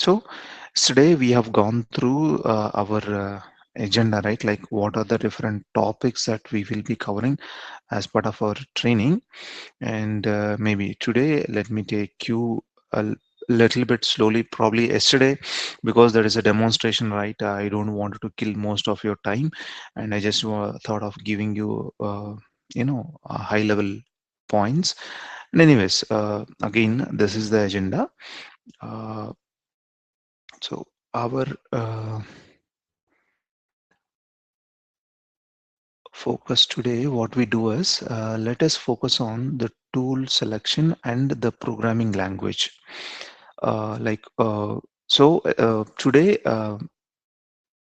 So today we have gone through our agenda, right? Like what are the different topics that we will be covering as part of our training. And maybe today, let me take you a little bit slowly, probably yesterday, because there is a demonstration, right? I don't want to kill most of your time. And I just thought of giving you, high level points. And anyways, again, this is the agenda. Uh, so our focus today, what we do is let us focus on the tool selection and the programming language. Like today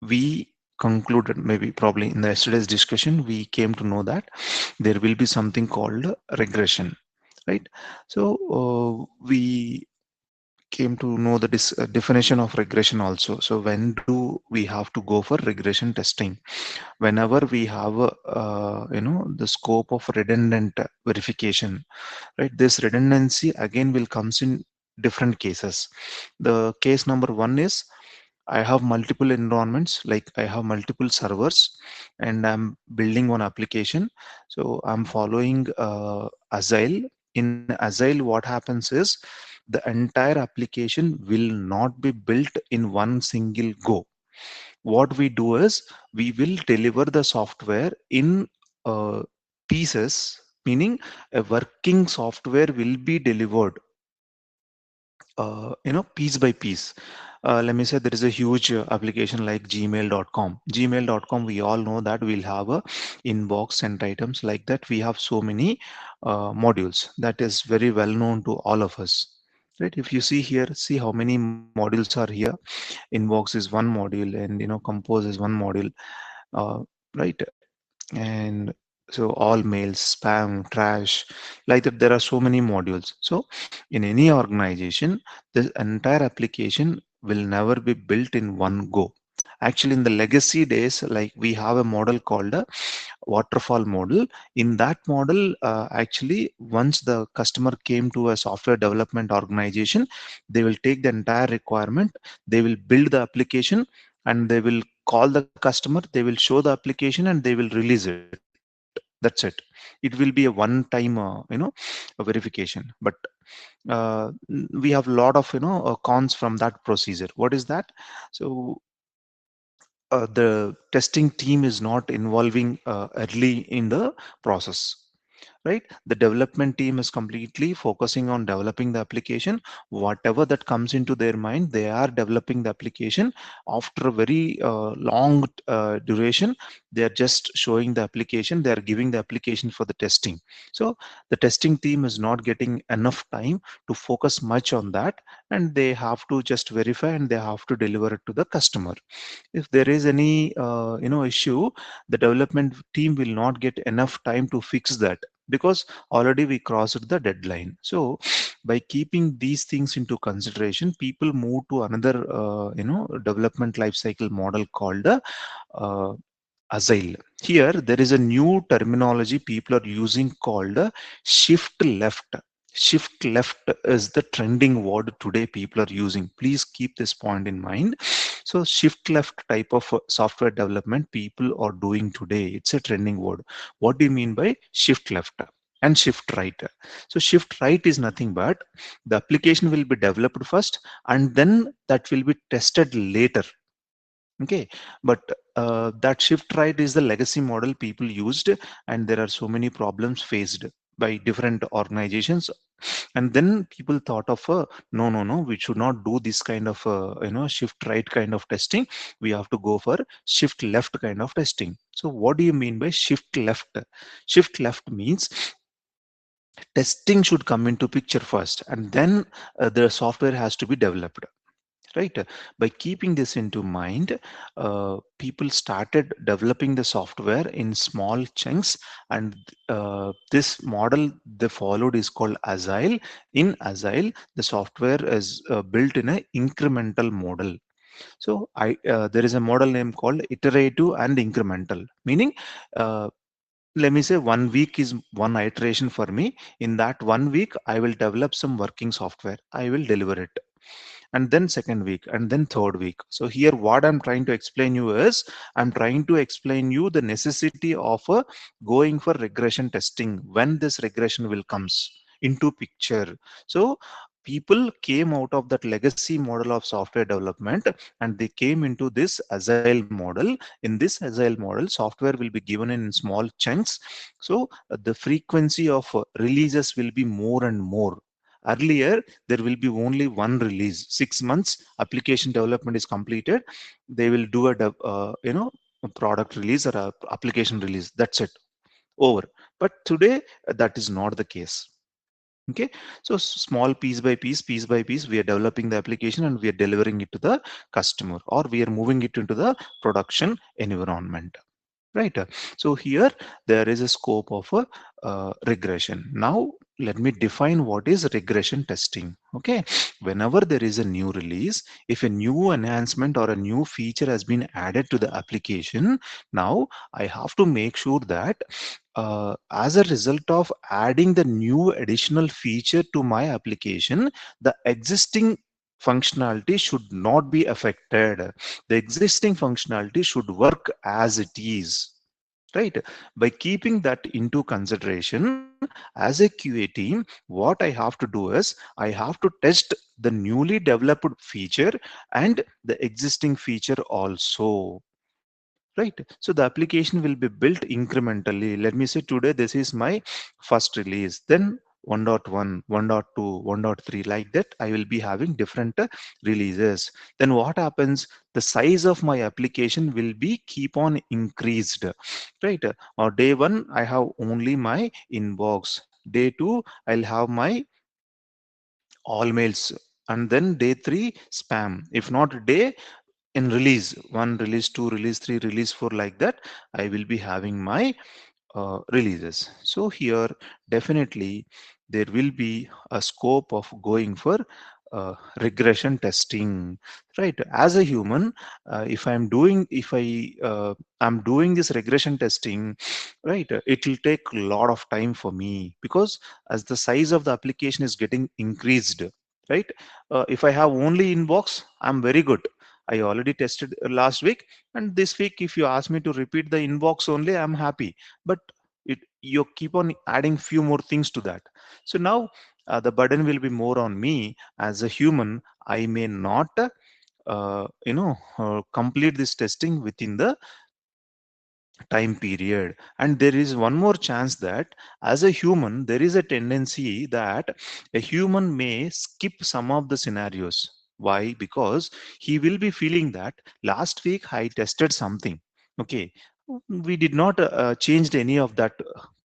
we concluded, maybe probably in the yesterday's discussion, we came to know that there will be something called regression, right? So we came to know the definition of regression also. So when do we have to go for regression testing? Whenever we have the scope of redundant verification, right? This redundancy again will comes in different cases. The case number one is I have multiple environments, like I have multiple servers and I'm building one application. So I'm following Agile. In Agile, what happens is the entire application will not be built in one single go. What we do is we will deliver the software in uh, pieces, meaning a working software will be delivered piece by piece. Let me say there is a huge application like gmail.com. Gmail.com, we all know that we'll have a inbox, sent items, like that we have so many modules that is very well known to all of us, right? If you see here, see how many modules are here. Inbox is one module, and compose is one module, right? And so all mails, spam, trash, like that, there are so many modules. So in any organization, this entire application will never be built in one go. Actually, in the legacy days, like we have a model called a waterfall model. In that model, actually, once the customer came to a software development organization, they will take the entire requirement, they will build the application, and they will call the customer, they will show the application, and they will release it. That's it. It will be a one time verification. But we have a lot of cons from that procedure. What is that? So the testing team is not involving early in the process, right? The development team is completely focusing on developing the application. Whatever that comes into their mind, they are developing the application. After a very long duration, they are just showing the application, they are giving the application for the testing. So the testing team is not getting enough time to focus much on that, and they have to just verify and they have to deliver it to the customer. If there is any issue, the development team will not get enough time to fix that, because already we crossed the deadline. So by keeping these things into consideration, people move to another development life cycle model called uh, Agile. Here, there is a new terminology people are using called shift left. Shift left is the trending word today people are using. Please keep this point in mind. So, shift left type of software development people are doing today. It's a trending word. What do you mean by shift left and shift right? So, shift right is nothing but the application will be developed first, and then that will be tested later. Okay, but that shift right is the legacy model people used, and there are so many problems faced by different organizations. And then people thought of no, no, no, we should not do this kind of shift right kind of testing. We have to go for shift left kind of testing. So what do you mean by shift left? Shift left means testing should come into picture first, and then the software has to be developed, right? By keeping this into mind, people started developing the software in small chunks, and this model they followed is called Agile. In Agile, the software is built in an incremental model. So there is a model name called iterative and incremental, meaning uh, let me say 1 week is one iteration for me. In that 1 week, I will develop some working software, I will deliver it. and then second week, and then third week. So here what I'm trying to explain you is, I'm trying to explain you the necessity of going for regression testing when this regression will comes into picture. So people came out of that legacy model of software development, and they came into this agile model. In this agile model, software will be given in small chunks. So the frequency of releases will be more and more. Earlier there will be only one release. 6 months application development is completed, they will do a product release or a application release, that's it, over. But today that is not the case. Okay, so small piece by piece, we are developing the application and we are delivering it to the customer, or we are moving it into the production environment, right? So here there is a scope of a regression. Now let me define what is regression testing. Okay, whenever there is a new release, if a new enhancement or a new feature has been added to the application, now I have to make sure that as a result of adding the new additional feature to my application, the existing functionality should not be affected. The existing functionality should work as it is, right? By keeping that into consideration, as a QA team, what I have to do is I have to test the newly developed feature and the existing feature also, right? So the application will be built incrementally. Let me say today this is my first release, then 1.1, 1.2, 1.3, like that I will be having different releases. Then what happens, the size of my application will be keep on increased, right? Or day one I have only my inbox, day two I'll have my all mails, and then day three spam. If not day, in release one, release two, release three, release four, like that I will be having my releases. So here definitely there will be a scope of going for regression testing, right? As a human, if I'm doing this regression testing, right, it will take a lot of time for me, because as the size of the application is getting increased, right? If I have only inbox, I'm very good. I already tested last week, and this week if you ask me to repeat the inbox only, I'm happy. But you keep on adding few more things to that. So now the burden will be more on me. As a human, I may not complete this testing within the time period. And there is one more chance that as a human there is a tendency that a human may skip some of the scenarios. Why? Because he will be feeling that last week I tested something, okay, we did not changed any of that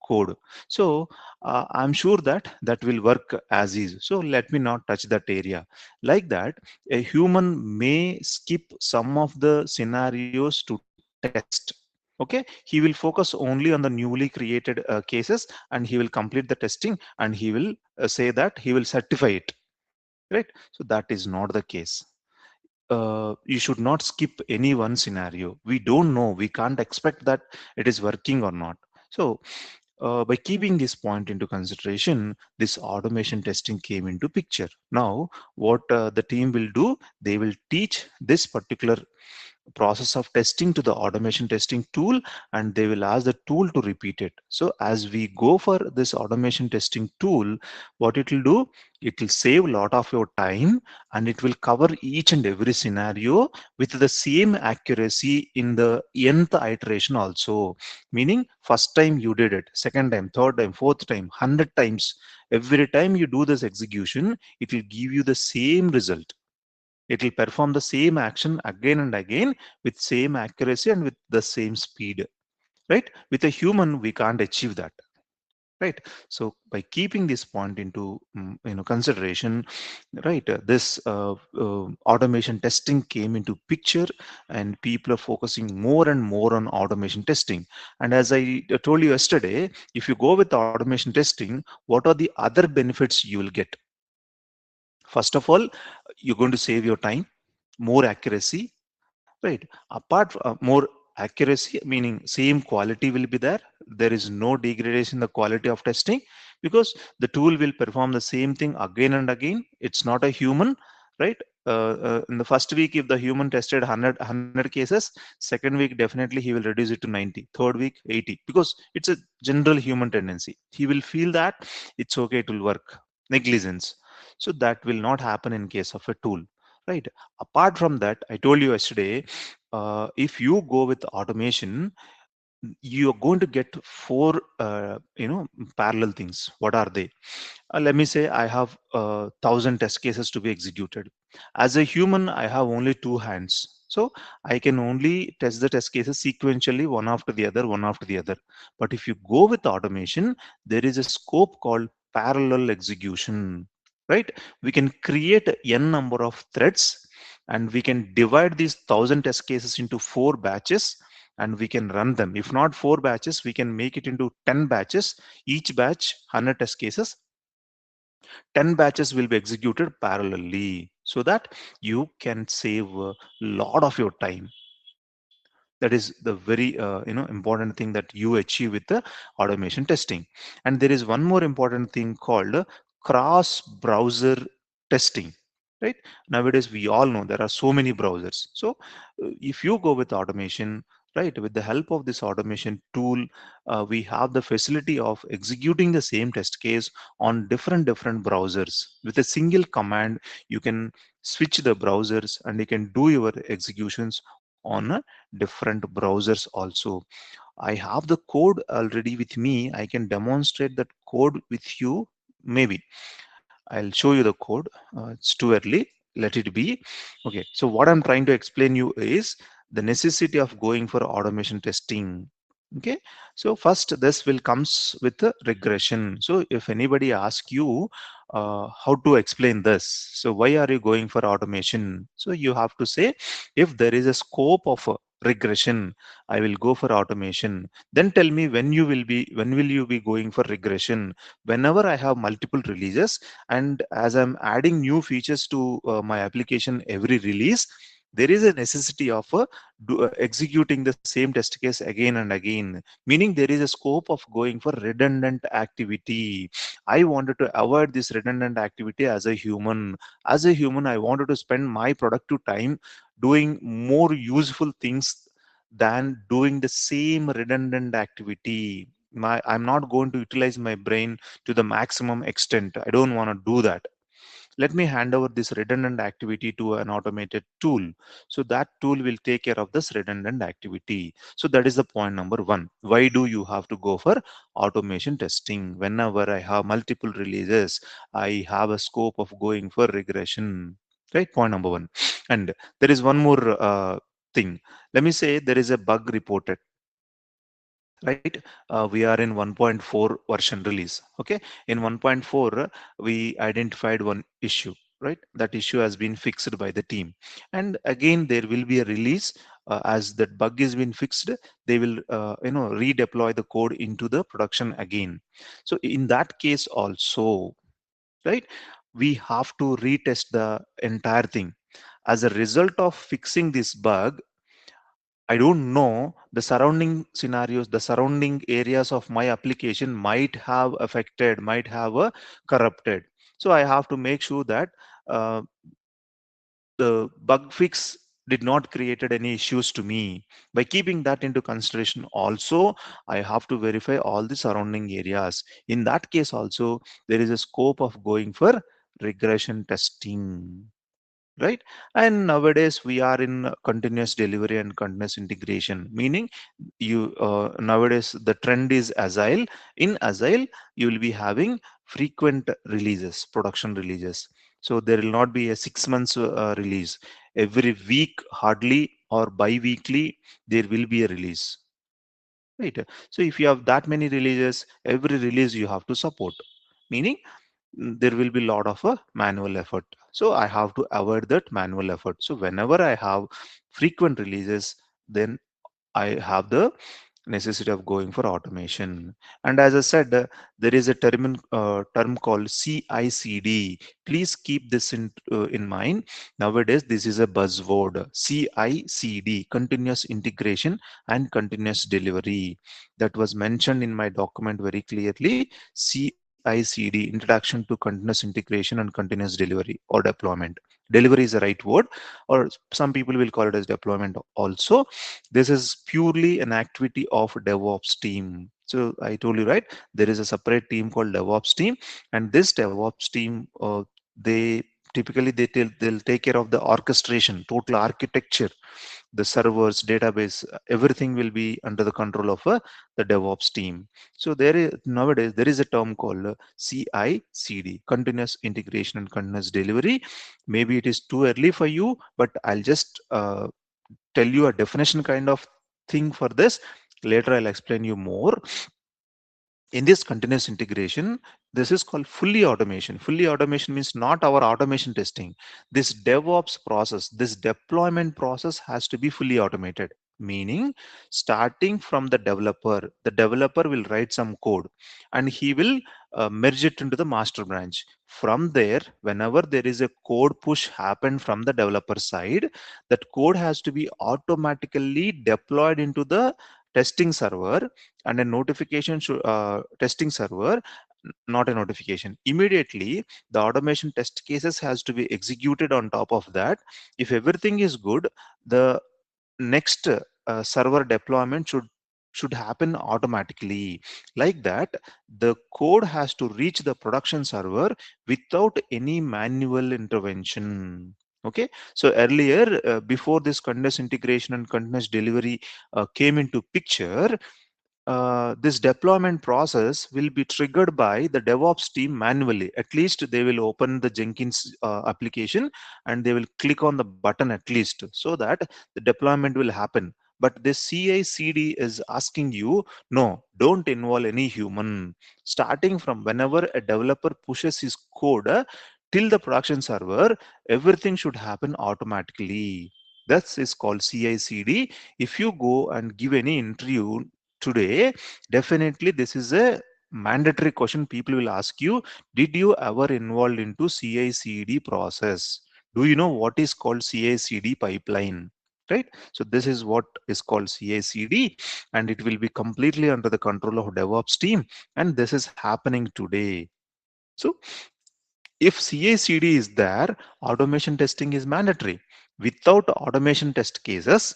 code. So I'm sure that that will work as is, so let me not touch that area. Like that, a human may skip some of the scenarios to test. Okay, he will focus only on the newly created cases, and he will complete the testing, and he will say that he will certify it, right? So that is not the case. You should not skip any one scenario. We don't know, we can't expect that it is working or not. So by keeping this point into consideration, this automation testing came into picture. Now what the team will do, they will teach this particular process of testing to the automation testing tool, and they will ask the tool to repeat it. So as we go for this automation testing tool, what it will do, it will save a lot of your time, and it will cover each and every scenario with the same accuracy in the nth iteration also. Meaning first time you did it, second time, third time, fourth time, 100 times, every time you do this execution, it will give you the same result. It will perform the same action again and again with same accuracy and with the same speed, right? With a human we can't achieve that, right? So by keeping this point into consideration, right, this automation testing came into picture, and people are focusing more and more on automation testing. And as I told you yesterday, if you go with automation testing, what are the other benefits you will get? First of all, you're going to save your time, more accuracy, right? Apart from more accuracy, meaning same quality will be there. There is no degradation in the quality of testing, because the tool will perform the same thing again and again. It's not a human, right? In the first week, if the human tested 100 cases, second week definitely he will reduce it to 90, third week 80, because it's a general human tendency. He will feel that it's okay, it will work. Negligence. So that will not happen in case of a tool, right? Apart from that, I told you yesterday, if you go with automation, you are going to get four parallel things. What are they? Let me say I have 1,000 test cases to be executed. As a human, I have only two hands, so I can only test the test cases sequentially, one after the other, one after the other. But if you go with automation, there is a scope called parallel execution, right? We can create n number of threads, and we can divide these 1,000 test cases into four batches, and we can run them. If not four batches, we can make it into 10 batches, each batch 100 test cases. 10 batches will be executed parallelly, so that you can save a lot of your time. That is the very important thing that you achieve with the automation testing. And there is one more important thing called cross browser testing, right? Nowadays we all know there are so many browsers. So if you go with automation, right, with the help of this automation tool, we have the facility of executing the same test case on different browsers. With a single command, you can switch the browsers and you can do your executions on different browsers also. I have the code already with me. I can demonstrate that code with you. Maybe I'll show you the code. It's too early. Let it be. Okay. So what I'm trying to explain you is the necessity of going for automation testing. Okay. So first, this will comes with the regression. So if anybody asks you how to explain this, so why are you going for automation? So you have to say, if there is a scope of regression, I will go for automation. Then tell me when will you be going for regression? Whenever I have multiple releases, and as I'm adding new features to my application every release, there is a necessity of executing the same test case again and again, meaning there is a scope of going for redundant activity. I wanted to avoid this redundant activity. As a human, I wanted to spend my productive time doing more useful things than doing the same redundant activity. I'm not going to utilize my brain to the maximum extent. I don't want to do that. Let me hand over this redundant activity to an automated tool. So that tool will take care of this redundant activity. So that is the point number one. Why do you have to go for automation testing? Whenever I have multiple releases, I have a scope of going for regression. Right? Point number one. And there is one more thing. Let me say there is a bug reported, right? We are in 1.4 version release. Okay, in 1.4 we identified one issue, right? That issue has been fixed by the team, and again there will be a release. As that bug is been fixed, they will redeploy the code into the production again. So in that case also, right, we have to retest the entire thing. As a result of fixing this bug, I don't know, the surrounding scenarios, the surrounding areas of my application might have affected, might have corrupted. So I have to make sure that uh, the bug fix did not created any issues to me. By keeping that into consideration also, I have to verify all the surrounding areas. In that case also, there is a scope of going for regression testing, right? And nowadays we are in continuous delivery and continuous integration, meaning you nowadays the trend is agile. In agile, you will be having frequent releases, production releases. So there will not be a 6 months release. Every week hardly, or bi-weekly, there will be a release, right? So if you have that many releases, every release you have to support, meaning there will be a lot of manual effort. So I have to avoid that manual effort. So whenever I have frequent releases, then I have the necessity of going for automation. And as I said, there is a term called CI/CD. Please keep this in mind. Nowadays, this is a buzzword. CI/CD, continuous integration and continuous delivery. That was mentioned in my document very clearly. CI CI/CD, Introduction to Continuous Integration and Continuous Delivery or Deployment. Delivery is the right word, or some people will call it as deployment also. This is purely an activity of DevOps team. So I told you, right, there is a separate team called DevOps team, and this DevOps team, they typically they'll take care of the orchestration, total architecture, the servers, database, everything will be under the control of the DevOps team. So there is nowadays there is a term called CI/CD, continuous integration and continuous delivery. Maybe it is too early for you, but I'll just tell you a definition kind of thing for this. Later I'll explain you more. In this continuous integration, this is called fully automation. Fully automation means not our automation testing. This DevOps process, this deployment process has to be fully automated. Meaning, starting from the developer will write some code and he will merge it into the master branch. From there, whenever there is a code push happen from the developer side, that code has to be automatically deployed into the testing server, and a notification should testing server, not a notification. Immediately the automation test cases has to be executed on top of that. If everything is good, the next server deployment should happen automatically. Like that, the code has to reach the production server without any manual intervention. Okay, so earlier, before this continuous integration and continuous delivery came into picture, this deployment process will be triggered by the DevOps team manually. At least they will open the Jenkins application and they will click on the button at least, so that the deployment will happen. But this CI/CD is asking you, no, don't involve any human. Starting from whenever a developer pushes his code till the production server, everything should happen automatically. That is called CI/CD. If you go and give any interview today, definitely this is a mandatory question people will ask you. Did you ever involved into CI/CD process? Do you know what is called CI/CD pipeline? Right? So this is what is called CI/CD, and it will be completely under the control of DevOps team, and this is happening today. So if CI/CD is there, automation testing is mandatory. Without automation test cases,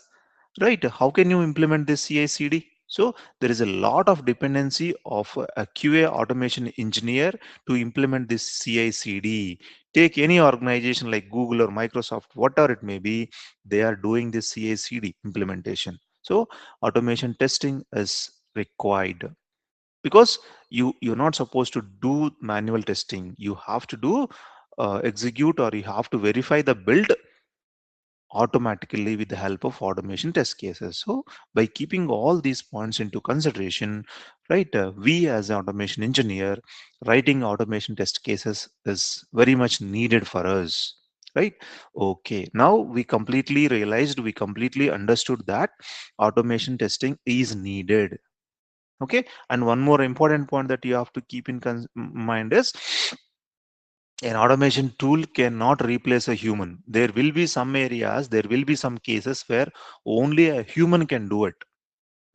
right, how can you implement this CI/CD? So there is a lot of dependency of a QA automation engineer to implement this CI/CD. Take any organization like Google or Microsoft, whatever it may be, they are doing this CI/CD implementation. So automation testing is required, because you're not supposed to do manual testing. You have to do execute, or you have to verify the build automatically with the help of automation test cases. So by keeping all these points into consideration, right, we as an automation engineer, writing automation test cases is very much needed for us, right? Okay, now we completely realized, we completely understood that automation testing is needed. Okay, and one more important point that you have to keep in mind is, an automation tool cannot replace a human. There will be some areas, there will be some cases where only a human can do it.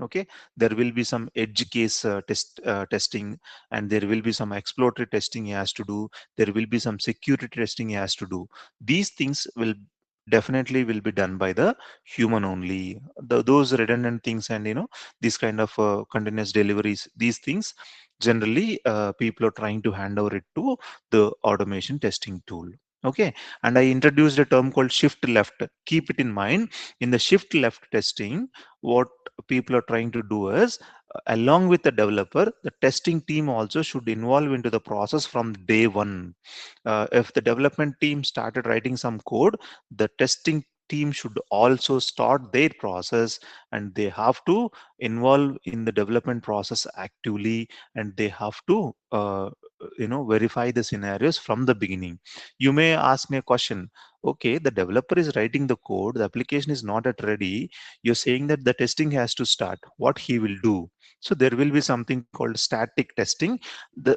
Okay, there will be some edge case testing, and there will be some exploratory testing he has to do. There will be some security testing he has to do. These things will definitely will be done by the human only. Those redundant things, and these kind of continuous deliveries, these things generally people are trying to hand over it to the automation testing tool. Okay, and I introduced a term called shift left. Keep it in mind. In the shift left testing, what people are trying to do is, along with the developer, the testing team also should involve into the process from day one. If the development team started writing some code, the testing team should also start their process, and they have to involve in the development process actively, and they have to verify the scenarios from the beginning. You may ask me a question. Okay, the developer is writing the code, the application is not yet ready, you're saying that the testing has to start. What he will do? So there will be something called static testing.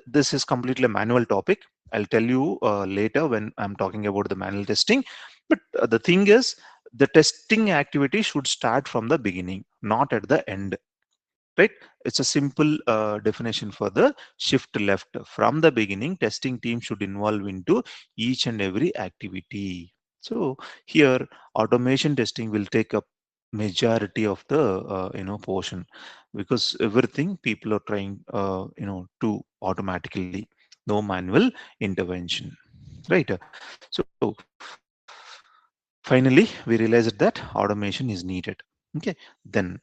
This is completely a manual topic. I'll tell you later when I'm talking about the manual testing. But the thing is, the testing activity should start from the beginning, not at the end. right? It's a simple definition for the shift left. From the beginning, testing team should involve into each and every activity. So here, automation testing will take up majority of the portion, because everything people are trying to automatically, no manual intervention, right? So finally, we realized that automation is needed. Okay, then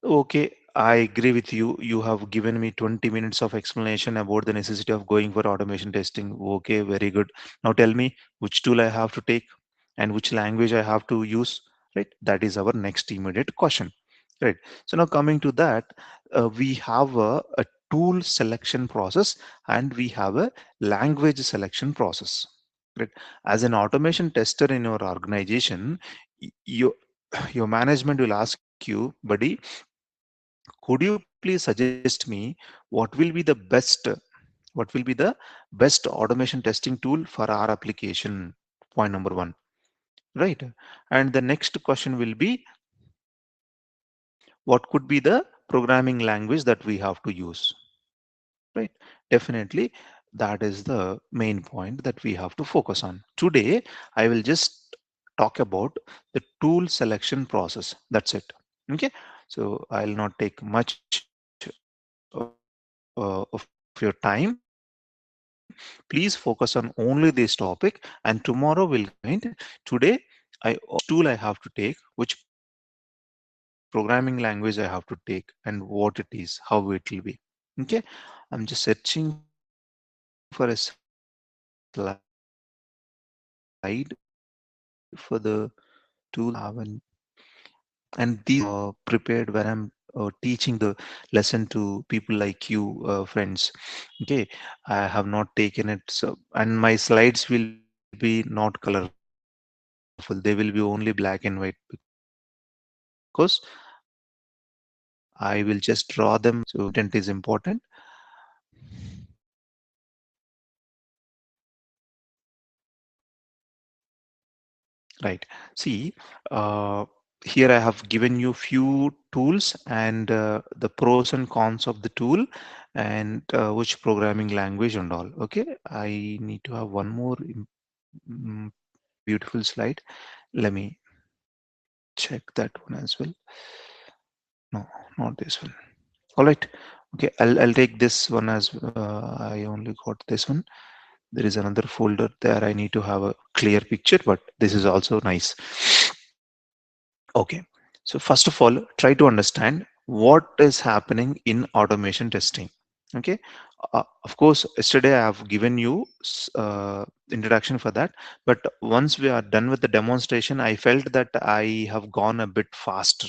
okay, I agree with you. You have given me 20 minutes of explanation about the necessity of going for automation testing. Okay, very good. Now tell me which tool I have to take and which language I have to use, right? That is our next immediate question, right? So now coming to that, we have a tool selection process and we have a language selection process, right? As an automation tester in your organization, your management will ask you, buddy, could you please suggest me what will be the best automation testing tool for our application? Point number one, right? And the next question will be, what could be the programming language that we have to use, right? Definitely, that is the main point that we have to focus on. Today, I will just talk about the tool selection process. That's it. Okay. So I'll not take much of your time. Please focus on only this topic, and tomorrow we'll go into today. I also explain which tool I have to take, which programming language I have to take, and what it is, how it will be. Okay. I'm just searching for a slide for the tool that we have to take. And these are prepared when I'm teaching the lesson to people like you, friends. Okay, I have not taken it, so and my slides will be not colorful. They will be only black and white, because I will just draw them. So content is important. Right. See, here I have given you few tools and the pros and cons of the tool, and which programming language and all. Okay, I need to have one more mm, beautiful slide. Let me check that one as well. No, not this one. All right. Okay, I'll take this one as I only got this one. There is another folder there. I need to have a clear picture, but this is also nice. Okay, so first of all, try to understand what is happening in automation testing. Okay, of course, yesterday I have given you introduction for that, but once we are done with the demonstration, I felt that I have gone a bit faster.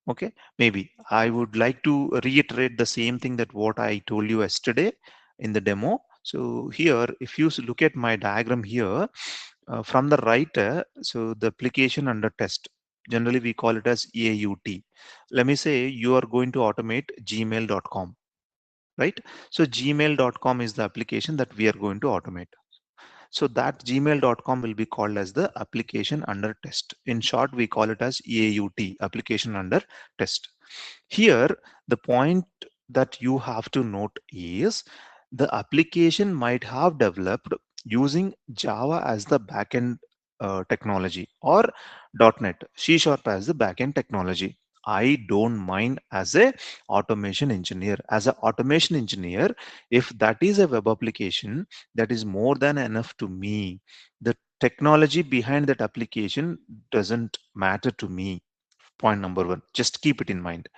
Okay, maybe I would like to reiterate the same thing that what I told you yesterday in the demo. So here, if you look at my diagram here, from the right, so the application under test, generally we call it as AUT. Let me say you are going to automate gmail.com, right? So gmail.com is the application that we are going to automate. So that gmail.com will be called as the application under test. In short, we call it as AUT, application under test. Here, the point that you have to note is the application might have developed using Java as the backend technology, or .NET, C Sharp as the backend technology. I don't mind as a automation engineer. As an automation engineer, if that is a web application, that is more than enough to me. The technology behind that application doesn't matter to me. Point number one, just keep it in mind.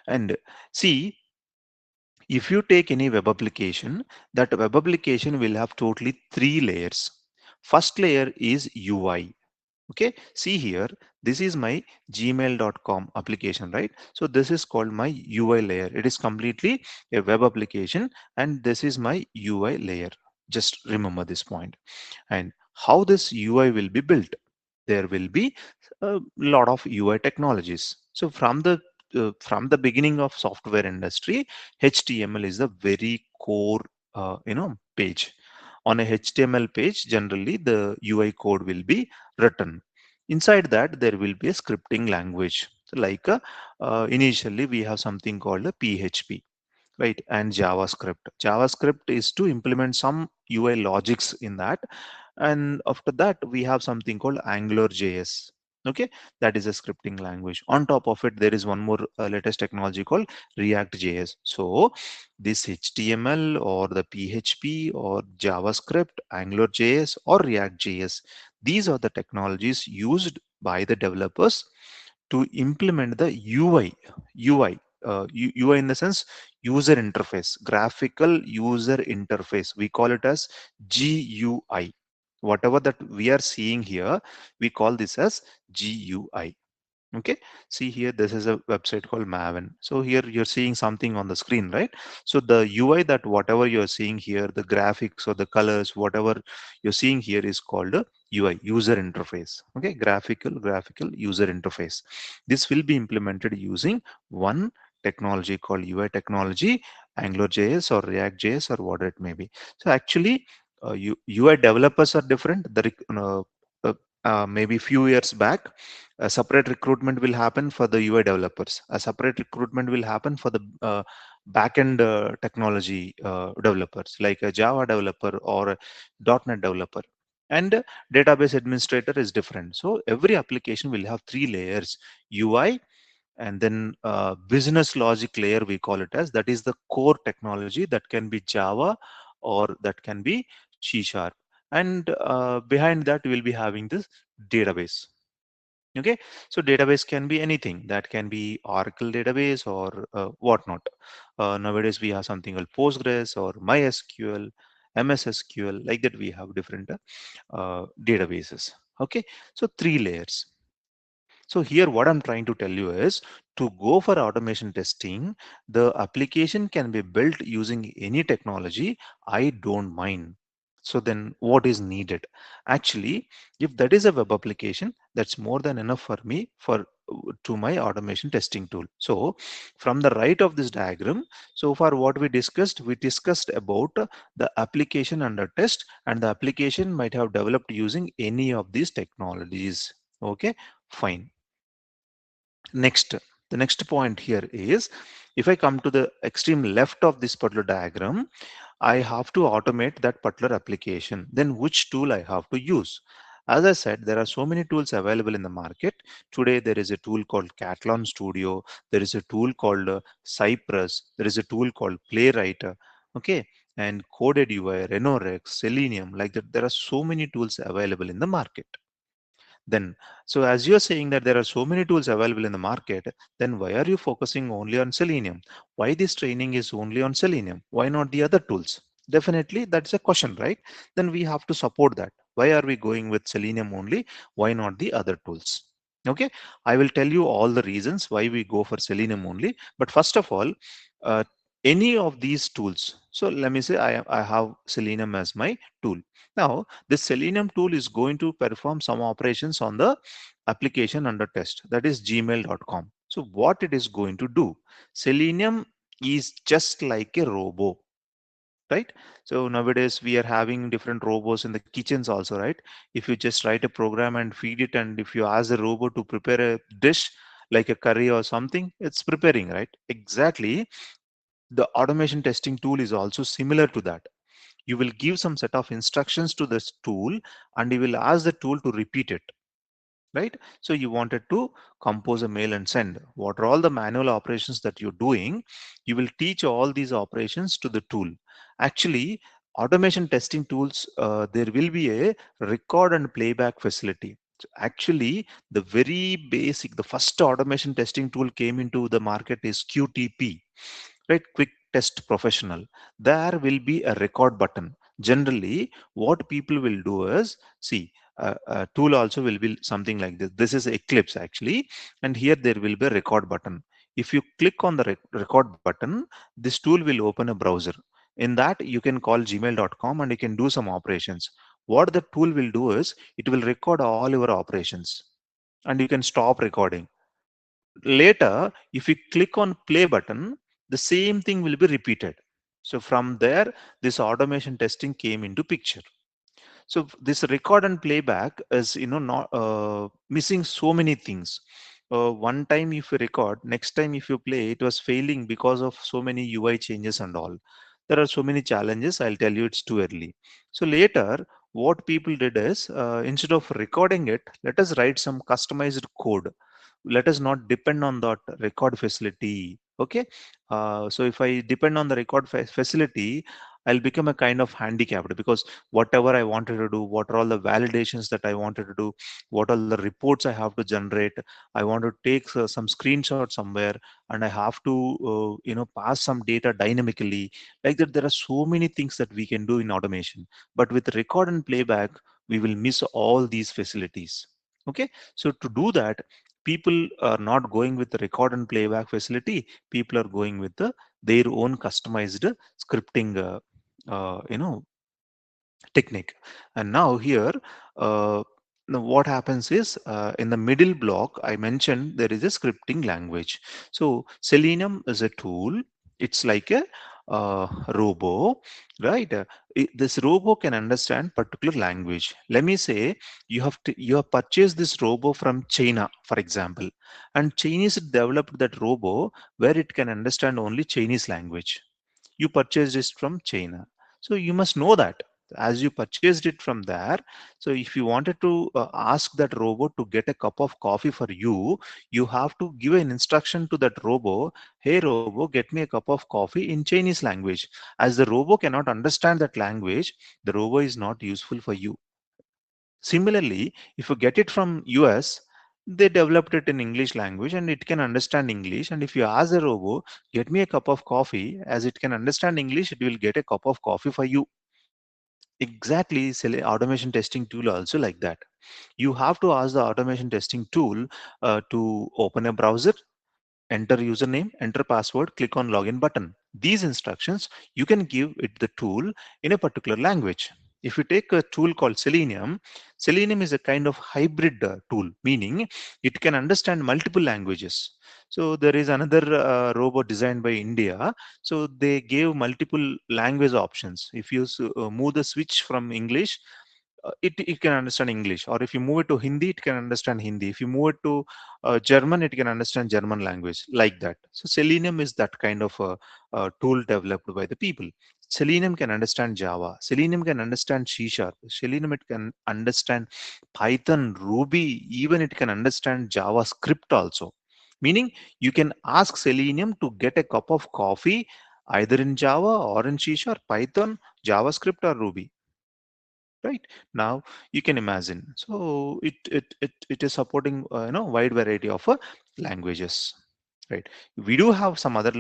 And see, if you take any web application, that web application will have totally three layers. First layer is UI. Okay, see here, this is my gmail.com application, right? So this is called my UI layer. It is completely a web application, and this is my UI layer. Just remember this point. And how this UI will be built, there will be a lot of UI technologies. So from the beginning of software industry, HTML is the very core page. On a HTML page, generally the UI code will be written. Inside that, there will be a scripting language. So like initially we have something called a PHP, right? And javascript is to implement some UI logics in that, and after that we have something called AngularJS. Okay, that is a scripting language. On top of it there is one more latest technology called React.js. So this HTML or the PHP or JavaScript, AngularJS or React.js, these are the technologies used by the developers to implement the UI, UI in the sense user interface, graphical user interface. We call it as GUI. Whatever that we are seeing here, we call this as GUI. Okay, see here, this is a website called Maven. So here you're seeing something on the screen, right? So the UI, that whatever you're seeing here, the graphics or the colors, whatever you're seeing here is called a UI, user interface. Okay, graphical user interface. This will be implemented using one technology called UI technology, AngularJS or React.js or whatever it may be. So actually, UI developers are different. Maybe few years back, a separate recruitment will happen for the UI developers. A separate recruitment will happen for the backend technology developers, like a Java developer or a .NET developer. And database administrator is different. So every application will have three layers: UI, and then business logic layer, we call it as. That is the core technology that can be Java or that can be C sharp. And behind that, we'll be having this database. Okay, so database can be anything. That can be Oracle database or whatnot. Nowadays we have something called Postgres or MySQL, MSSQL. Like that, we have different databases. Okay, so three layers. So here what I'm trying to tell you is, to go for automation testing, the application can be built using any technology. I don't mind. So then what is needed? Actually, if that is a web application, that's more than enough for me for to my automation testing tool. So from the right of this diagram, so far what we discussed about the application under test, and the application might have developed using any of these technologies. Okay, fine. Next, the next point here is, if I come to the extreme left of this particular diagram, I have to automate that particular application. Then which tool I have to use? As I said, there are so many tools available in the market. Today, there is a tool called Catalan Studio. There is a tool called Cypress. There is a tool called Playwright. Okay. And Coded UI, Renorex, Selenium, like that. There are so many tools available in the market. Then, so as you're saying that there are so many tools available in the market, then why are you focusing only on Selenium? Why this training is only on Selenium? Why not the other tools? Definitely, that's a question, right? Then we have to support that. Why are we going with Selenium only? Why not the other tools? Okay, I will tell you all the reasons why we go for Selenium only. But first of all, uh, any of these tools. So let me say I have Selenium as my tool. Now, this Selenium tool is going to perform some operations on the application under test, that is gmail.com. So what it is going to do? Selenium is just like a robo, right? So nowadays we are having different robots in the kitchens also, right? If you just write a program and feed it, and if you ask the robot to prepare a dish like a curry or something, it's preparing, right? Exactly. The automation testing tool is also similar to that. You will give some set of instructions to this tool, and you will ask the tool to repeat it, right? So you wanted to compose a mail and send. What are all the manual operations that you're doing? You will teach all these operations to the tool. Actually, automation testing tools, there will be a record and playback facility. So actually, the very basic, the first automation testing tool came into the market is QTP, right? Quick Test Professional. There will be a record button. Generally, what people will do is, see, a tool also will be something like this. This is Eclipse actually, and here there will be a record button. If you click on the record button, this tool will open a browser. In that, you can call gmail.com and you can do some operations. What the tool will do is, it will record all your operations, and you can stop recording. Later, if you click on play button, the same thing will be repeated. So from there, this automation testing came into picture. So this record and playback is, not missing so many things. one time if you record, next time if you play, it was failing because of so many UI changes and all. There are so many challenges. I'll tell you it's too early. So later, what people did is instead of recording it, let us write some customized code. Let us not depend on that record facility. Okay. So if I depend on the record facility, I'll become a kind of handicapped because whatever I wanted to do, what are all the validations that I wanted to do, what are the reports I have to generate, I want to take some screenshot somewhere, and I have to pass some data dynamically. Like that, there are so many things that we can do in automation. But with record and playback, we will miss all these facilities. Okay, so to do that, people are not going with the record and playback facility. People are going with their own customized scripting. Technique. And now here, now what happens is in the middle block, I mentioned there is a scripting language. So Selenium is a tool. It's like a robo, right? This robo can understand particular language. Let me say you have purchased this robo from China, for example, and Chinese developed that robo where it can understand only Chinese language. You purchased it from China, so you must know that as you purchased it from there. So if you wanted to ask that robot to get a cup of coffee for you, you have to give an instruction to that robo. Hey robo, get me a cup of coffee in Chinese language. As the robo cannot understand that language, the robo is not useful for you. Similarly, if you get it from US, they developed it in English language and it can understand English. And if you ask the robo, get me a cup of coffee, as it can understand English, it will get a cup of coffee for you. Exactly, automation testing tool also like that. You have to ask the automation testing tool to open a browser, enter username, enter password, click on login button. These instructions you can give it the tool in a particular language. If you take a tool called Selenium, Selenium is a kind of hybrid tool, meaning it can understand multiple languages. So there is another robot designed by India. So they gave multiple language options. If you move the switch from English, it can understand English, or if you move it to Hindi, it can understand Hindi. If you move it to German, it can understand German language, like that. So Selenium is that kind of a tool developed by the people. Selenium can understand Java. Selenium can understand C Sharp. Selenium it can understand Python, Ruby, even it can understand JavaScript also. Meaning you can ask Selenium to get a cup of coffee either in Java or in C Sharp, Python, JavaScript or Ruby, right? Now you can imagine, so it is supporting wide variety of languages, right? We do have some other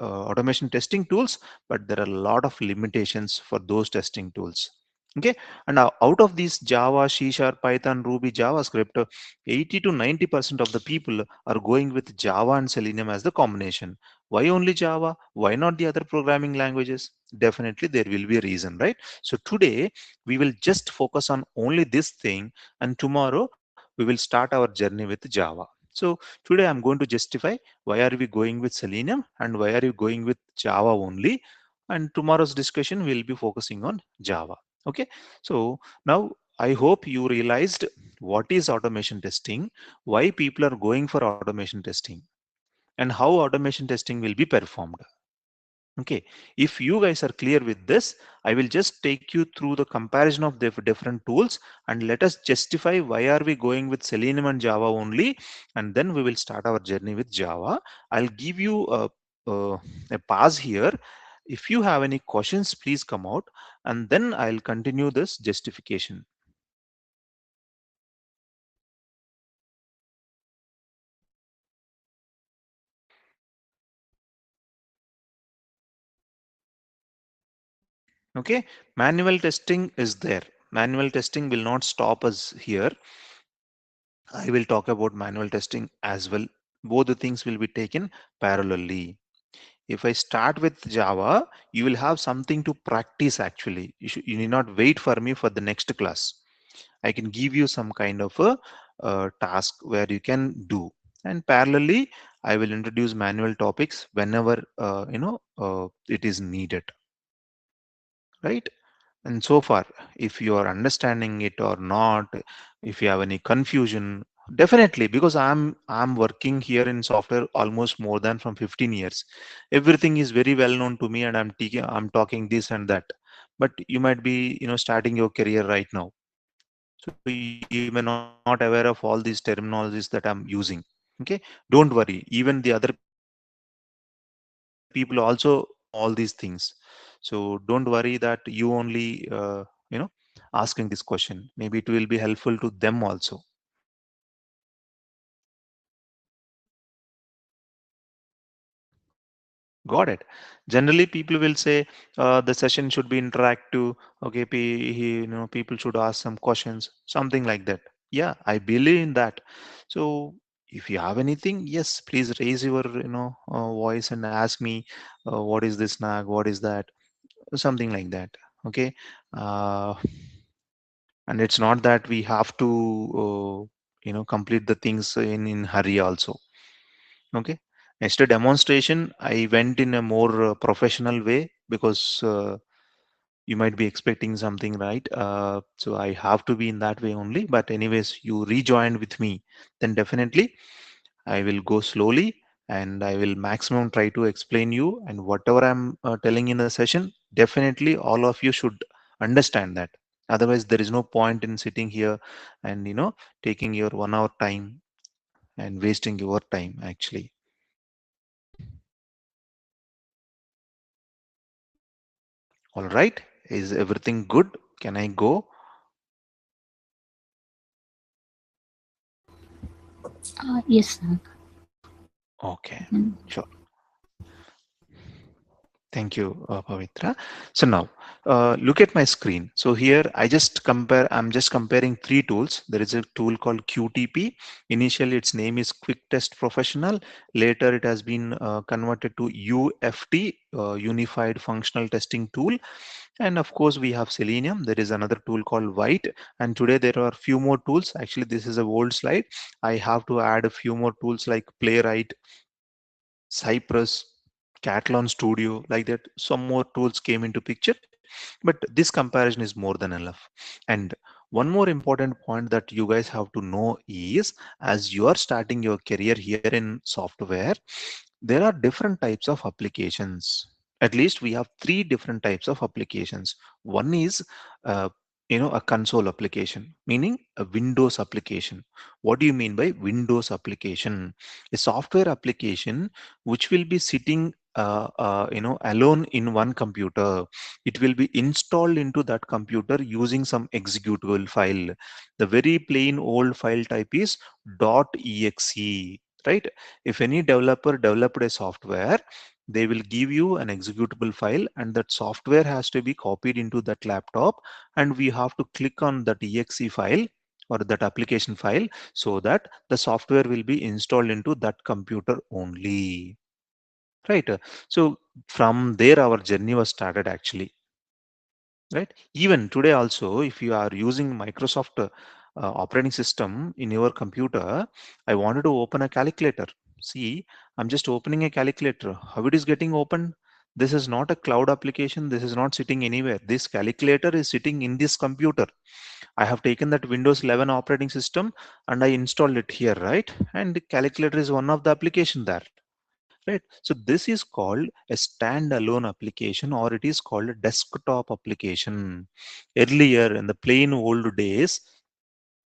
automation testing tools, but there are a lot of limitations for those testing tools. Okay, and now out of these Java, C Sharp, Python, Ruby, JavaScript, 80 to 90% of the people are going with Java and Selenium as the combination. Why only Java? Why not the other programming languages? Definitely there will be a reason, right? So today we will just focus on only this thing, and tomorrow we will start our journey with Java. So today I'm going to justify why are we going with Selenium and why are you going with Java only, and tomorrow's discussion will be focusing on Java. Okay, so now I hope you realized what is automation testing, why people are going for automation testing, and how automation testing will be performed. Okay, if you guys are clear with this, I will just take you through the comparison of the different tools, and let us justify why are we going with Selenium and Java only, and then we will start our journey with Java. I'll give you a, a pause here. If you have any questions, please come out, and then I'll continue this justification. Okay, manual testing is there. Manual testing will not stop us here. I will talk about manual testing as well. Both the things will be taken parallelly. If I start with Java, you will have something to practice actually. You need not wait for me for the next class. I can give you some kind of a task where you can do. And parallelly, I will introduce manual topics whenever it is needed, right? And so far, if you are understanding it or not, if you have any confusion, Definitely, because I'm working here in software almost more than from 15 years. Everything is very well known to me, and I'm talking this and that. But you might be, starting your career right now, so you may not aware of all these terminologies that I'm using. Okay, don't worry. Even the other people also know all these things. So don't worry that you only, asking this question. Maybe it will be helpful to them also. Got it. Generally, people will say the session should be interactive. Okay, people should ask some questions, something like that. Yeah, I believe in that. So, if you have anything, yes, please raise your voice and ask me, what is this snag? What is that? Something like that. Okay, uh, and it's not that we have to, complete the things in hurry also. Okay. Next demonstration, I went in a more professional way because you might be expecting something, right? So I have to be in that way only. But anyways, you rejoined with me, then definitely I will go slowly and I will maximum try to explain you. And whatever I'm telling in the session, definitely all of you should understand that. Otherwise, there is no point in sitting here and taking your 1 hour time and wasting your time actually. All right. Is everything good? Can I go? Yes, sir. Okay. Sure. Thank you, Pavitra. So now, look at my screen. So here I'm just comparing three tools. There is a tool called QTP. Initially, its name is Quick Test Professional. Later, it has been converted to UFT, Unified Functional Testing Tool. And of course, we have Selenium. There is another tool called White. And today there are a few more tools. Actually, this is a old slide. I have to add a few more tools like Playwright, Cypress, Catalan Studio, like that. Some more tools came into picture, but this comparison is more than enough. And one more important point that you guys have to know is as you are starting your career here in software, there are different types of applications. At least we have three different types of applications. One is uh, a console application, meaning a Windows application. What do you mean by Windows application? A software application which will be sitting alone in one computer. It will be installed into that computer using some executable file. The very plain old file type is .exe, right? If any developer developed a software, they will give you an executable file, and that software has to be copied into that laptop, and we have to click on that exe file or that application file so that the software will be installed into that computer only, right? So from there our journey was started actually, right? Even today also, if you are using Microsoft operating system in your computer, I wanted to open a calculator. See, I'm just opening a calculator. How it is getting opened? This is not a cloud application. This is not sitting anywhere. This calculator is sitting in this computer. I have taken that Windows 11 operating system and I installed it here, right? And the calculator is one of the application there, right? So this is called a standalone application, or it is called a desktop application. Earlier in the plain old days,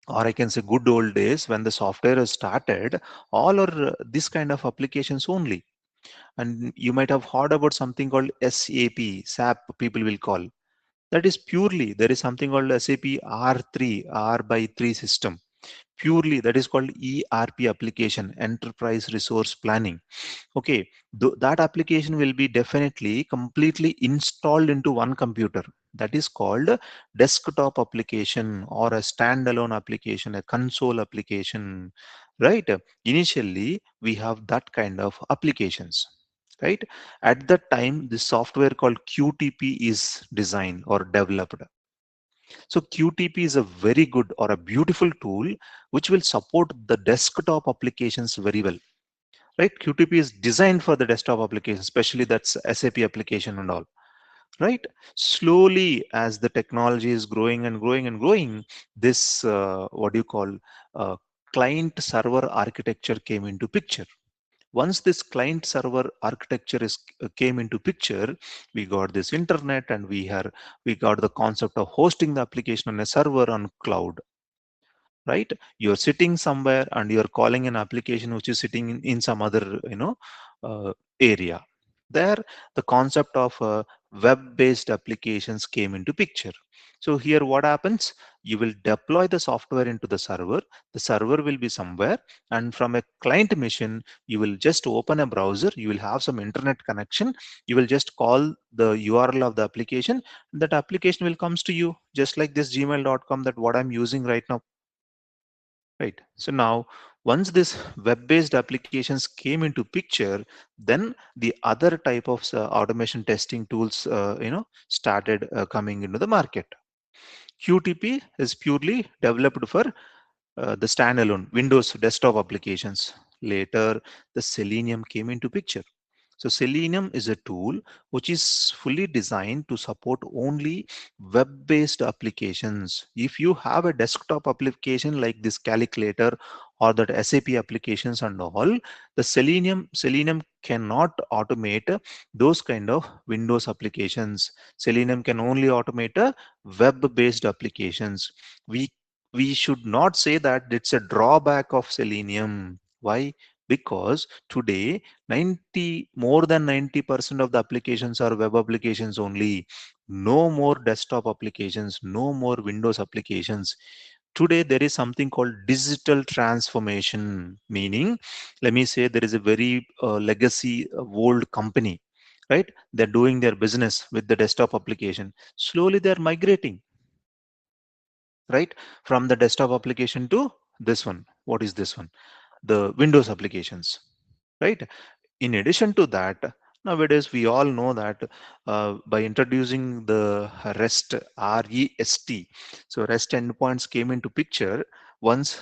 or I can say good old days, when the software is started, all are this kind of applications only. And you might have heard about something called SAP, people will call. That is purely, there is something called SAP R3, R by 3 system. Purely that is called ERP application, Enterprise Resource Planning. Okay, that application will be definitely completely installed into one computer. That is called a desktop application or a standalone application, a console application, right? Initially, we have that kind of applications, right? At that time, the software called QTP is designed or developed. So QTP is a very good or a beautiful tool which will support the desktop applications very well, right? QTP is designed for the desktop application, especially that's SAP application and all, right? Slowly, as the technology is growing and growing and growing, this what do you call uh, client server architecture came into picture. Once this client server architecture came into picture, we got this internet, and we got the concept of hosting the application on a server on cloud. Right, you're sitting somewhere and you're calling an application which is sitting in some other area. There, the concept of web based applications came into picture. So here what happens, you will deploy the software into the server will be somewhere, and from a client machine you will just open a browser, you will have some internet connection, you will just call the URL of the application, that application will comes to you just like this gmail.com, that what I'm using right now. Right. So now, once this web-based applications came into picture, then the other type of automation testing tools, started coming into the market. QTP is purely developed for the standalone Windows desktop applications. Later, the Selenium came into picture. So Selenium is a tool which is fully designed to support only web-based applications. If you have a desktop application like this calculator or that SAP applications and all, the Selenium cannot automate those kind of Windows applications. Selenium can only automate web-based applications. We we should not say that it's a drawback of Selenium. Why? Because today 90 more than 90% of the applications are web applications only. No more desktop applications, no more Windows applications. Today there is something called digital transformation, meaning, let me say, there is a very legacy old company, right? They're doing their business with the desktop application. Slowly they're migrating, right, from the desktop application to this one. What is this one? The Windows applications, right? In addition to that, nowadays we all know that by introducing the REST, so REST endpoints came into picture. Once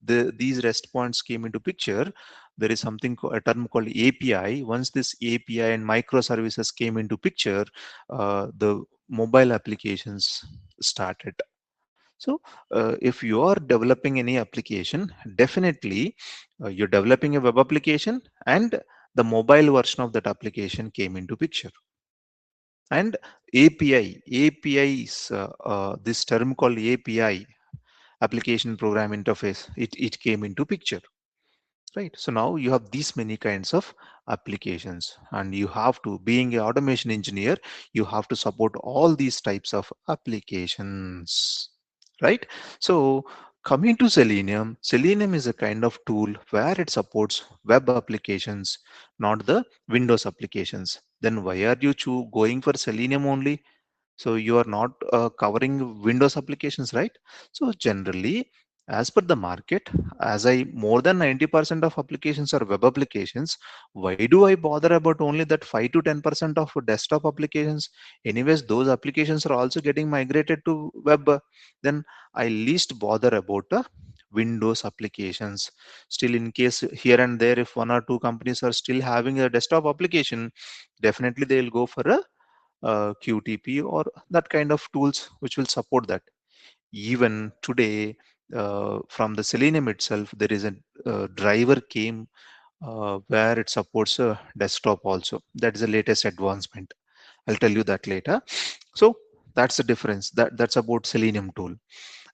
these REST points came into picture, there is something a term called API. Once this API and microservices came into picture, the mobile applications started. So, if you are developing any application, definitely you're developing a web application, and the mobile version of that application came into picture. And APIs, this term called API, application program interface, it came into picture. Right. So now you have these many kinds of applications, and you have to, being an automation engineer, you have to support all these types of applications. Right. So coming to Selenium, Selenium is a kind of tool where it supports web applications, not the Windows applications. Then why are you going for Selenium only? So you are not covering Windows applications, right? So generally, as per the market, as I more than 90% of applications are web applications, why do I bother about only that 5 to 10% of desktop applications? Anyways, those applications are also getting migrated to web. Then I least bother about Windows applications. Still, in case here and there, if one or two companies are still having a desktop application, definitely they will go for a QTP or that kind of tools which will support that. Even today, from the Selenium itself, there is a driver came where it supports a desktop also. That is the latest advancement. I'll tell you that later. So that's the difference. That's about Selenium tool.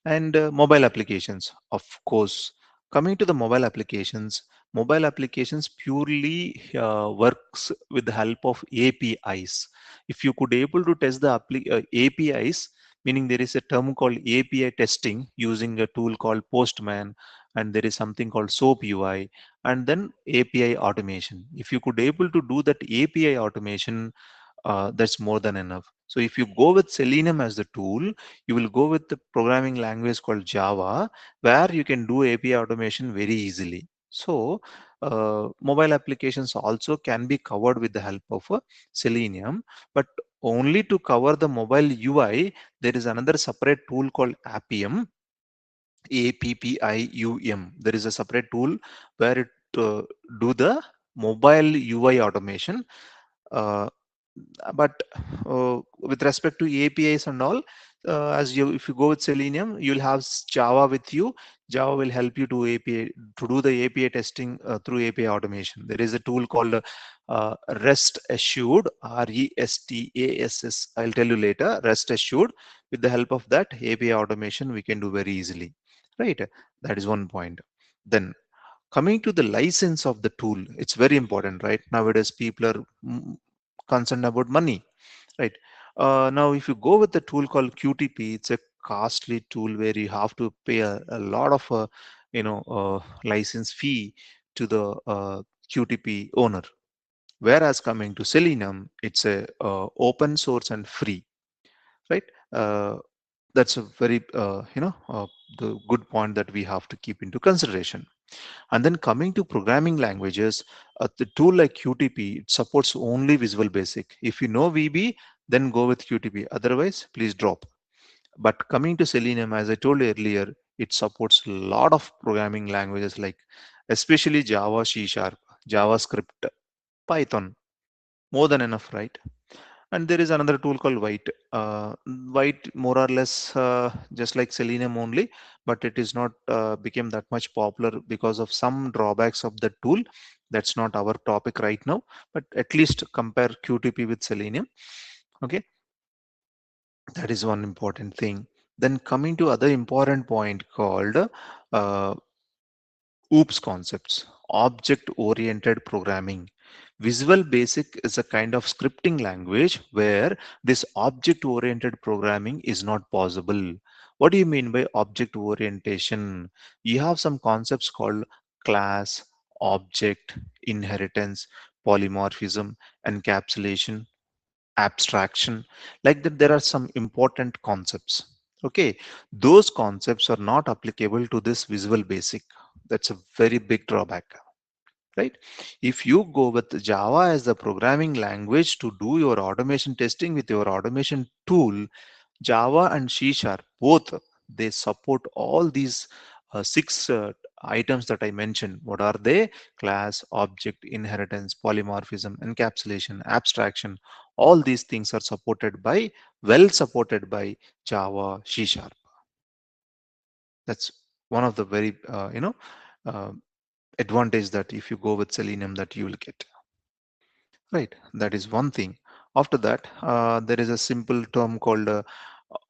And mobile applications, of course. Coming to the mobile applications purely works with the help of APIs. If you could able to test the APIs, meaning there is a term called API testing using a tool called Postman, and there is something called SOAP UI, and then API automation. If you could able to do that API automation, that's more than enough. So if you go with Selenium as the tool, you will go with the programming language called Java, where you can do API automation very easily. So mobile applications also can be covered with the help of Selenium, but only to cover the mobile UI, there is another separate tool called Appium, APPIUM. There is a separate tool where it do the mobile UI automation. Uh, but with respect to APIs and all, As you, if you go with Selenium, you'll have Java with you. Java will help you to API to do the API testing through API automation. There is a tool called Rest Assured, RESTASS. I'll tell you later. Rest Assured. With the help of that API automation, we can do very easily. Right. That is one point. Then coming to the license of the tool, it's very important, right? Nowadays, people are concerned about money, right? Now, if you go with the tool called QTP, it's a costly tool where you have to pay a lot of, license fee to the QTP owner. Whereas coming to Selenium, it's a open source and free, right? That's a very, the good point that we have to keep into consideration. And then coming to programming languages, the tool like QTP, it supports only Visual Basic. If you know VB, then go with QTP. Otherwise, please drop. But coming to Selenium, as I told you earlier, it supports a lot of programming languages like especially Java, C Sharp, JavaScript, Python. More than enough, right? And there is another tool called White. White more or less just like Selenium only, but it is not became that much popular because of some drawbacks of the tool. That's not our topic right now, but at least compare QTP with Selenium. Okay, that is one important thing. Then coming to other important point called uh, OOPS concepts, object oriented programming. Visual Basic is a kind of scripting language where this object oriented programming is not possible. What do you mean by object orientation? You have some concepts called class, object, inheritance, polymorphism, encapsulation, abstraction. Like that, there are some important concepts. Okay, those concepts are not applicable to this Visual Basic. That's a very big drawback, right? If you go with Java as the programming language to do your automation testing with your automation tool, Java and C Sharp both, they support all these six items that I mentioned. What are they? Class, object, inheritance, polymorphism, encapsulation, abstraction. All these things are supported by, well supported by Java, C Sharp. That's one of the very, uh, advantage that if you go with Selenium that you will get. Right, that is one thing. After that, there is a simple term called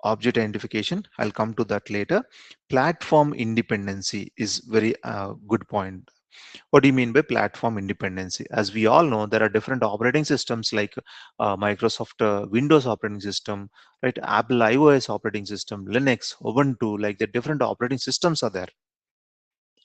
object identification. I'll come to that later. Platform independency is very good point. What do you mean by platform independency? As we all know, there are different operating systems like Microsoft Windows operating system, right? Apple iOS operating system, Linux, Ubuntu, like the different operating systems are there,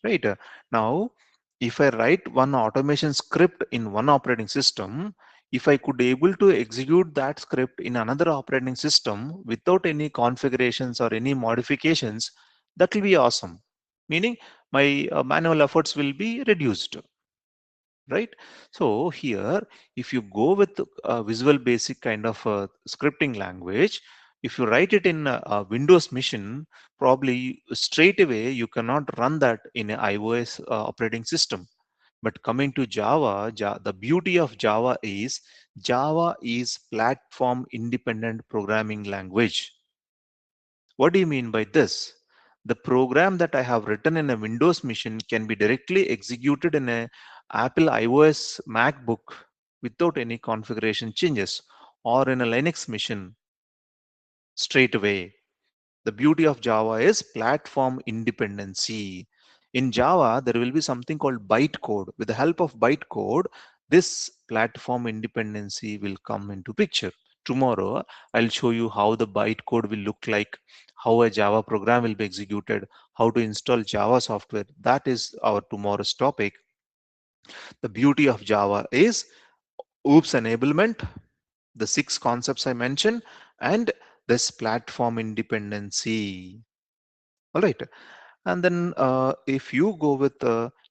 right? Now, if I write one automation script in one operating system, if I could able to execute that script in another operating system without any configurations or any modifications, that will be awesome. Meaning my manual efforts will be reduced, right? So here, if you go with a Visual Basic kind of a scripting language, if you write it in a Windows machine, probably straight away you cannot run that in an iOS operating system. But coming to Java, the beauty of Java is platform independent programming language. What do you mean by this? The program that I have written in a Windows machine can be directly executed in a Apple iOS MacBook without any configuration changes, or in a Linux machine straight away. The beauty of Java is platform independency. In Java, there will be something called bytecode. With the help of bytecode, this platform independency will come into picture. Tomorrow, I'll show you how the bytecode will look like, how a Java program will be executed, how to install Java software. That is our tomorrow's topic. The beauty of Java is OOPS enablement, the six concepts I mentioned, and this platform independency. All right. And then if you go with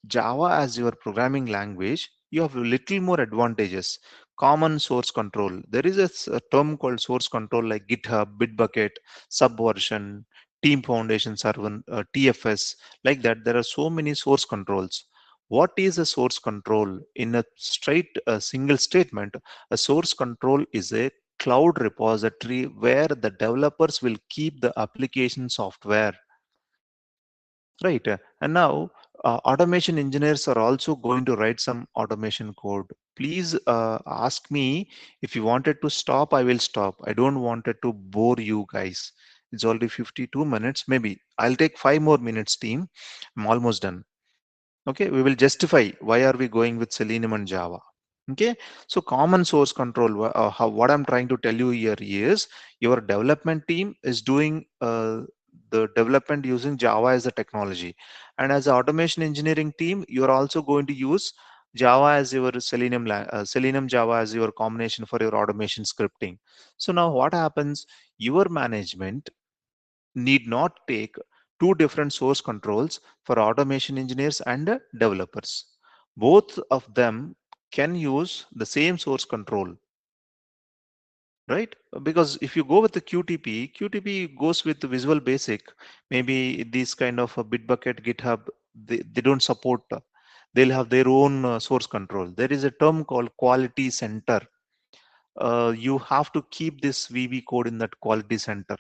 Java as your programming language, you have a little more advantages. Common source control. There is a term called source control like GitHub, Bitbucket, Subversion, Team Foundation Server, TFS. Like that, there are so many source controls. What is a source control? In a straight single statement, a source control is a cloud repository where the developers will keep the application software, right? And now automation engineers are also going to write some automation code. Please ask me. If you wanted to stop, I will stop. I don't wanted to bore you guys. It's already 52 minutes. Maybe I'll take 5 more minutes, team. I'm almost done. Okay, we will justify why are we going with Selenium and Java. Okay, so common source control, what I'm trying to tell you here is your development team is doing the development using Java as a technology, and as an automation engineering team you're also going to use Java as your Selenium Java as your combination for your automation scripting. So now what happens, your management need not take two different source controls for automation engineers and developers. Both of them can use the same source control, right? Because if you go with the QTP goes with the Visual Basic. Maybe these kind of a Bitbucket, GitHub, they don't support. They'll have their own source control. There is a term called quality center. You have to keep this VB code in that quality center,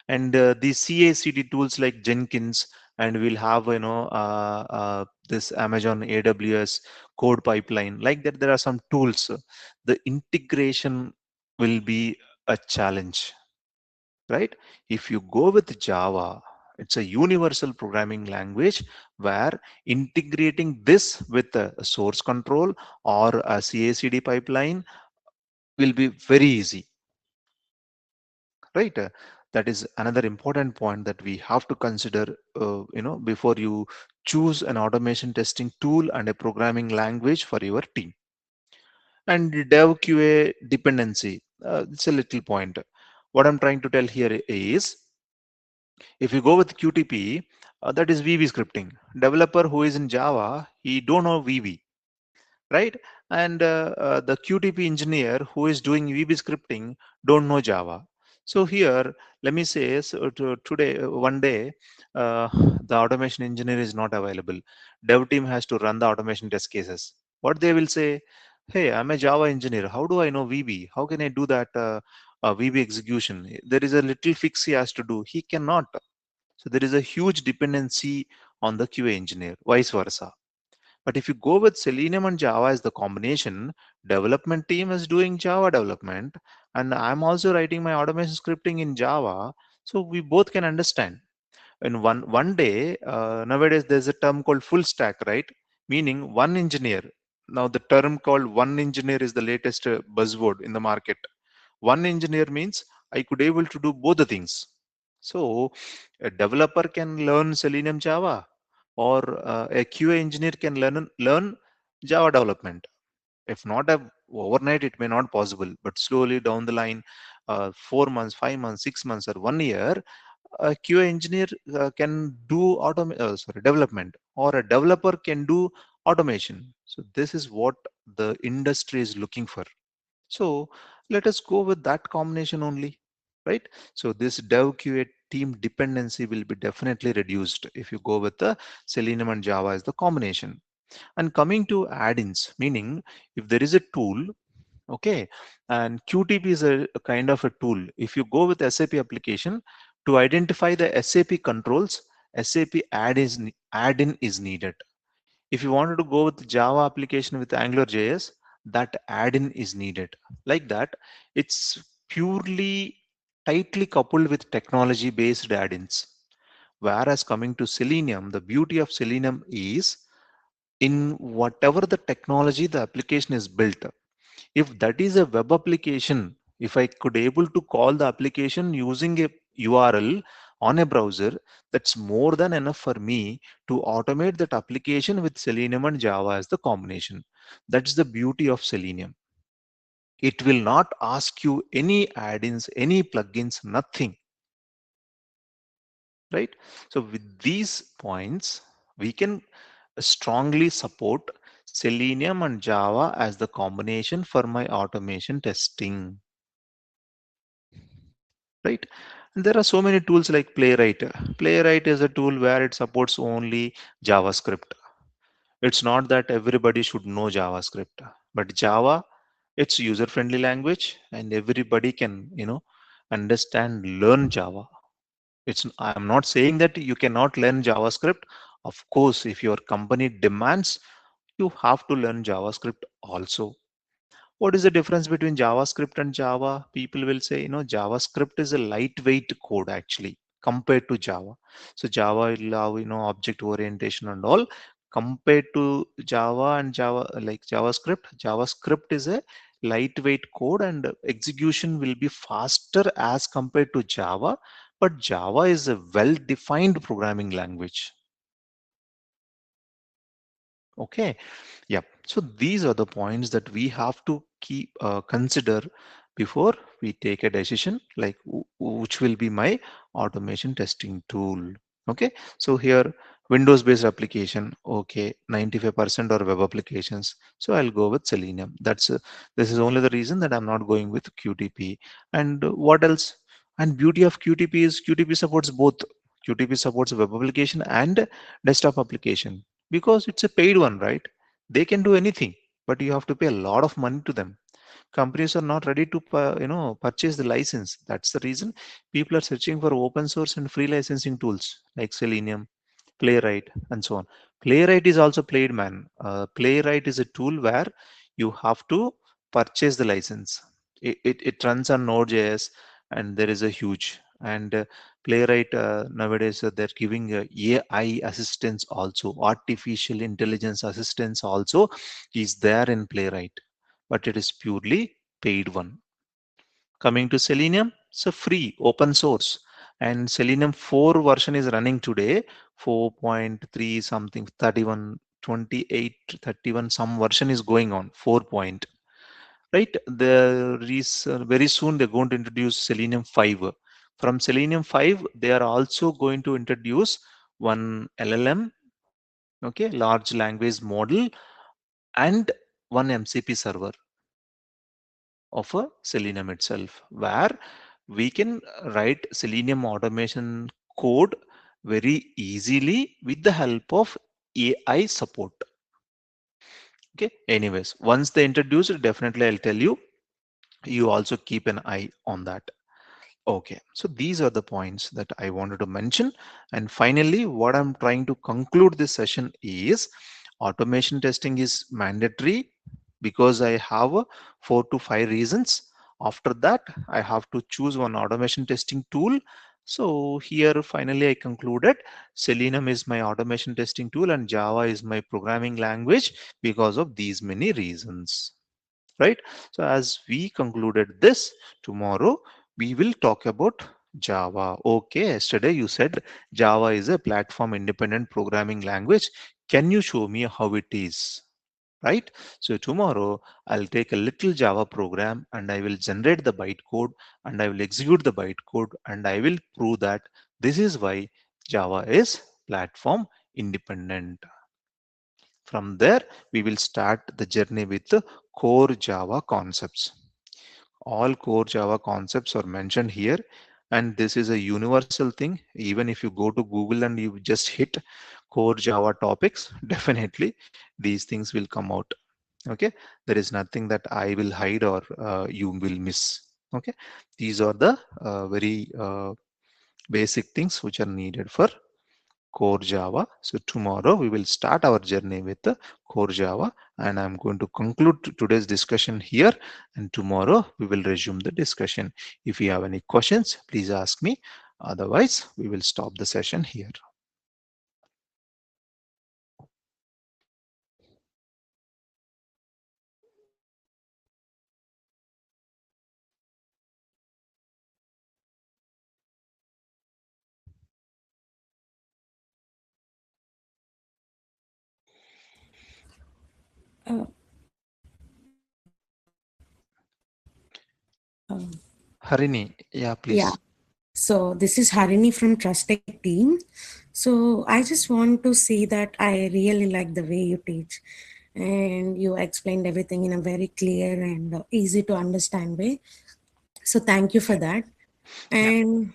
and the CI/CD tools like Jenkins, and we'll have this Amazon AWS code pipeline. Like that, there are some tools. The integration will be a challenge, right? If you go with Java, it's a universal programming language where integrating this with a source control or a CI/CD pipeline will be very easy, right? That is another important point that we have to consider, before you choose an automation testing tool and a programming language for your team. And dev QA dependency, it's a little point. What I'm trying to tell here is, if you go with QTP, that is VB scripting. Developer who is in Java, he don't know VB, right? And the QTP engineer who is doing VB scripting don't know Java. So here, let me say, so today, one day, uh, the automation engineer is not available. Dev team has to run the automation test cases. What they will say, hey, I'm a Java engineer. How do I know VB? How can I do that VB execution? There is a little fix he has to do. He cannot. So there is a huge dependency on the QA engineer, vice versa. But if you go with Selenium and Java as the combination, development team is doing Java development, and I'm also writing my automation scripting in Java. So we both can understand. In one day, nowadays there's a term called full stack, right? Meaning one engineer. Now the term called one engineer is the latest buzzword in the market. One engineer means I could able to do both the things. So a developer can learn Selenium Java, or a QA engineer can learn Java development. If not overnight, it may not possible, but slowly down the line, 4 months, 5 months, 6 months, or 1 year, a QA engineer can do development, or a developer can do automation. So this is what the industry is looking for. So let us go with that combination only, right? So this dev QA team dependency will be definitely reduced if you go with the Selenium and Java as the combination. And coming to add-ins, meaning if there is a tool, okay, and QTP is a kind of a tool. If you go with SAP application to identify the SAP controls, SAP add-in is needed. If you wanted to go with Java application with AngularJS, that add-in is needed. Like that, it's purely tightly coupled with technology-based add-ins. Whereas coming to Selenium, the beauty of Selenium is in whatever the technology the application is built. If that is a web application, if I could able to call the application using a URL on a browser, that's more than enough for me to automate that application with Selenium and Java as the combination. That's the beauty of Selenium. It will not ask you any add-ins, any plugins, nothing, right? So with these points, we can strongly support Selenium and Java as the combination for my automation testing, right? And there are so many tools like Playwright. Playwright is a tool where it supports only JavaScript. It's not that everybody should know JavaScript, but Java, It's user friendly language and everybody can, understand, learn Java. I'm not saying that you cannot learn JavaScript. Of course, if your company demands, you have to learn JavaScript also. What is the difference between JavaScript and Java? People will say, JavaScript is a lightweight code actually compared to Java. So Java will allow, object orientation and all. Compared to Java and Java, like JavaScript is a lightweight code and execution will be faster as compared to Java. But Java is a well-defined programming language. Okay. Yeah. So these are the points that we have to keep consider before we take a decision, like which will be my automation testing tool. Okay. So here, Windows-based application. Okay, 95% are web applications. So I'll go with Selenium. This is only the reason that I'm not going with QTP. And what else? And beauty of QTP is QTP supports both. QTP supports web application and desktop application because it's a paid one, right? They can do anything, but you have to pay a lot of money to them. Companies are not ready to purchase the license. That's the reason people are searching for open source and free licensing tools like Selenium, Playwright, and so on. Playwright is also played, man. Playwright is a tool where you have to purchase the license. It runs on Node.js, and there is a huge and Playwright nowadays they're giving AI assistance also, artificial intelligence assistance also is there in Playwright, but it is purely paid one. Coming to Selenium, it's a free open source, and Selenium 4 version is running today, 4.3 something, 31, 28, 31, some version is going on, 4 point. Right? There is very soon they're going to introduce Selenium 5. From Selenium 5, they are also going to introduce one LLM, okay, large language model, and one MCP server of a Selenium itself, where we can write Selenium automation code very easily with the help of AI support. Okay. Anyways, once they introduce it, definitely I'll tell you. You also keep an eye on that. Okay, so these are the points that I wanted to mention. And finally, what I'm trying to conclude this session is automation testing is mandatory because I have 4 to 5 reasons. After that, I have to choose one automation testing tool. So here, finally, I concluded Selenium is my automation testing tool and Java is my programming language because of these many reasons, right? So as we concluded this, tomorrow we will talk about Java. Okay, yesterday you said Java is a platform independent programming language. Can you show me how it is? Right? So tomorrow I'll take a little Java program and I will generate the bytecode and I will execute the bytecode and I will prove that this is why Java is platform independent. From there, we will start the journey with the core Java concepts. All core Java concepts are mentioned here, and this is a universal thing. Even if you go to Google and you just hit core Java topics, definitely these things will come out. Okay, there is nothing that I will hide or you will miss. Okay, these are the very basic things which are needed for core Java. So tomorrow we will start our journey with the core Java, and I'm going to conclude today's discussion here, and tomorrow we will resume the discussion. If you have any questions, please ask me. Otherwise, we will stop the session here. Uh, Harini, yeah, yeah. please. So this is Harini from Trustech team. So I just want to say that I really like the way you teach, and you explained everything in a very clear and easy to understand way. So thank you for that. Yeah. And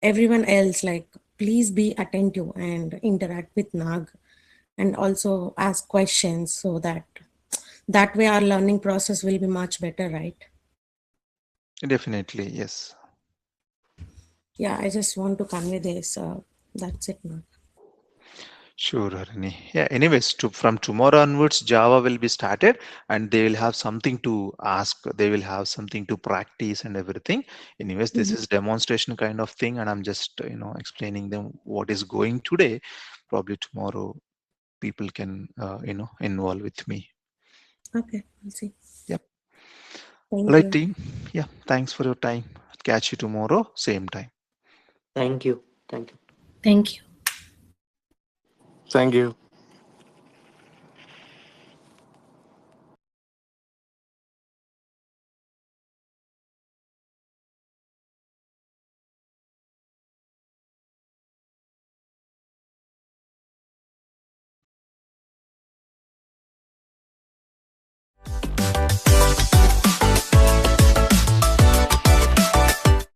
everyone else, like, please be attentive and interact with Nag, and also ask questions so that That way our learning process will be much better, right? Definitely, yes. Yeah, I just want to convey this. That's it, ma'am. Sure, Harini. Yeah, anyways, from tomorrow onwards, Java will be started and they will have something to ask. They will have something to practice and everything. Anyways, this Mhm. is demonstration kind of thing, and I'm just, explaining them what is going today. Probably tomorrow, people can, involve with me. Okay, I'll see. Yep. All Thank right, you. team. Yeah, thanks for your time. Catch you tomorrow, same time. Thank you. Thank you. Thank you. Thank you.